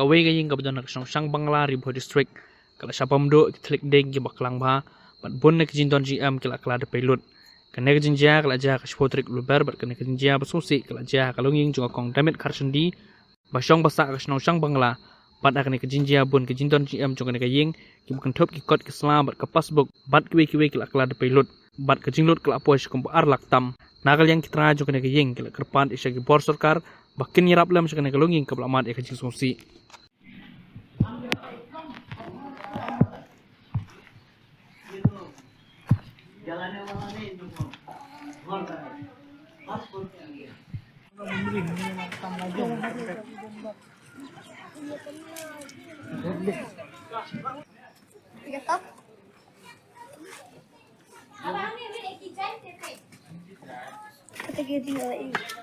kawai gayeng kabdan nak sang Bangla Ribo district kala sapam do klik deng ki baklang ba bat bon nak jinton GM kala kala de pelot kene jinja kala ja ka spotrik luber bat kene jinja basusi kala ja kalunging junga kong damit karsendi basong basak ka sang Bangla bat akne jinja bon ke jinton GM junga ne gayeng ki bukan top ki kot ki slam bat ka passbook bat kiwe kala kala de pelot bat ka jinglot kala pois kom ar laktam nagal yang kitra junga ne gayeng kala kerpan isya ki bor sarkar bakin nyerap lam sekene kalunging ka blamat e ka jingsusi jalannya mana nih itu mau paspor Kata dia tinggal ini.